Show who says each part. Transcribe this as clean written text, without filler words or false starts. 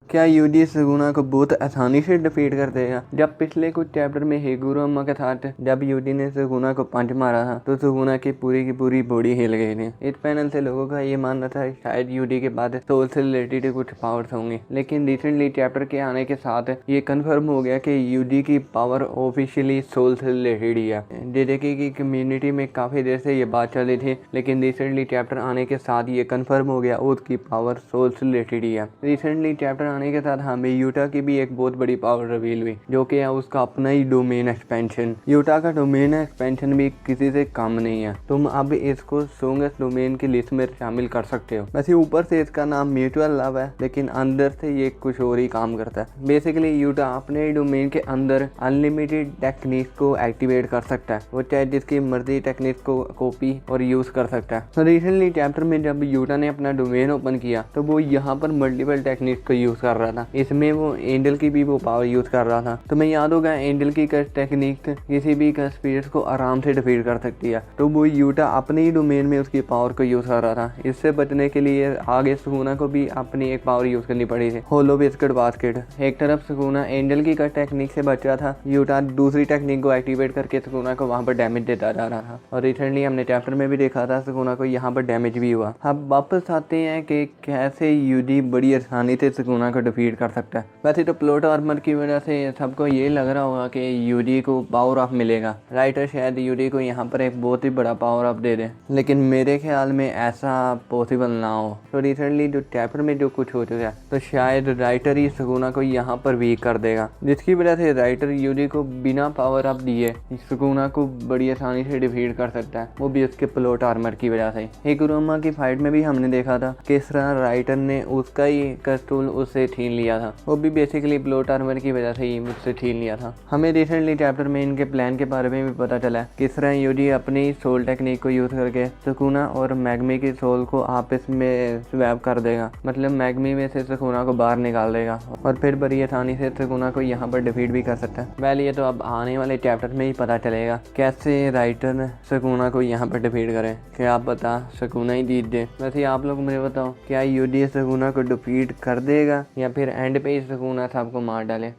Speaker 1: क्या यूडी सुगुना को बहुत आसानी से डिफीट कर देगा? जब पिछले कुछ चैप्टर में हिगुरामा के साथ जब यूडी ने सुगुना को पंच मारा था तो सुगुना की पूरी बॉडी हिल गई थी। इस पैनल से लोगों का ये मानना था शायद यूडी के बाद सोल से रिलेटेड कुछ पावर्स होंगे, लेकिन रिसेंटली चैप्टर के आने के साथ ये कंफर्म हो गया कि यूडी की पावर ऑफिशियली सोल से रिलेटेड ही है। जेजेके की कम्युनिटी में काफी देर से ये बात चल रही थी, लेकिन रिसेंटली चैप्टर आने के साथ ये कंफर्म हो गया उसकी पावर सोल से रिलेटेड ही है। रिसेंटली चैप्टर आने के साथ हमें यूटा की भी एक बहुत बड़ी पावर रिवील हुई, जो कि है उसका अपना ही डोमेन एक्सपेंशन। यूटा का डोमेन एक्सपेंशन भी किसी से कम नहीं है। तुम अब इसको स्ट्रॉन्गेस्ट डोमेन की लिस्ट में शामिल कर सकते हो। वैसे ऊपर से इसका नाम म्यूचुअल लव है, लेकिन अंदर से ये कुछ और ही काम करता है। बेसिकली यूटा अपने डोमेन के अंदर अनलिमिटेड टेक्निक को एक्टिवेट कर सकता है। वो चाहे जिसकी मर्जी टेक्निक को कॉपी और यूज कर सकता है। तो रिसेंटली चैप्टर में जब यूटा ने अपना डोमेन ओपन किया तो वो यहाँ पर मल्टीपल टेक्निक को यूज कर रहा था। इसमें वो एंजल की भी वो पावर यूज कर रहा था। तो मैं याद होगा एंजल की टेक्निक किसी भी स्पिरिट को आराम से डिफीट कर सकती है, तो वो यूटा अपने ही डोमेन में उसकी पावर को यूज कर रहा था। इससे बचने के लिए आगे सुगुना को भी अपनी एक पावर यूज करनी पड़ी थी, होलो बिस्किट बास्केट। एक तरफ सुगुना एंजल की टेक्निक से बच रहा था, यूटा दूसरी टेक्निक को एक्टिवेट करके सुगुना को वहां पर डैमेज देता जा रहा था। और रिसेंटली हमने चैप्टर में भी देखा था सुगुना को यहाँ पर डैमेज भी हुआ। अब वापस आते हैं कि कैसे यूडी बड़ी आसानी से सुगुना को डिफीट कर सकता है। वैसे तो प्लॉट आर्मर की वजह से सबको ये लग रहा होगा कि यूडी को पावर अप मिलेगा। राइटर शायद यूडी को यहाँ पर एक बहुत ही बड़ा पावर अप दे दे, लेकिन मेरे ख्याल में ऐसा पॉसिबल ना हो। तो रिसेंटली जो चैप्टर में जो कुछ हो चुका है, तो शायद राइटर ही सुगुना को यहाँ पर वीक कर देगा, जिसकी वजह से राइटर यूडी को बिना पावर अप दिए सुगुना को बड़ी आसानी से डिफीट कर सकता है, वो भी उसके प्लॉट आर्मर की वजह से। हिगुरामा की फाइट में भी हमने देखा था किस तरह राइटर ने उसका ही कंट्रोल उससे छीन लिया था, वो भी बेसिकली प्लॉट आर्मर की वजह से ही मुझसे छीन लिया था। हमें रिसेंटली चैप्टर में इनके प्लान के बारे में भी पता चला किस तरह यूडी अपनी सोल टेक्निक को यूज करके सुकुना और मैग्मी की सोल को आपस में स्वैप कर देगा। मतलब मैग्मी में से सुकुना को बाहर निकाल देगा और फिर बड़ी आसानी से सुकुना को यहाँ पर डिफीट भी कर सकता है। वेल ये तो अब आने वाले चैप्टर में ही पता चलेगा कैसे राइटर सुकुना को यहाँ पर डिफीट करे। क्या पता सुकुना ही जीत जाए। वैसे आप लोग मुझे बताओ, क्या यूडी सुकुना को डिफीट कर देगा या फिर एंड पे ही सुकुना सबको मार डाले?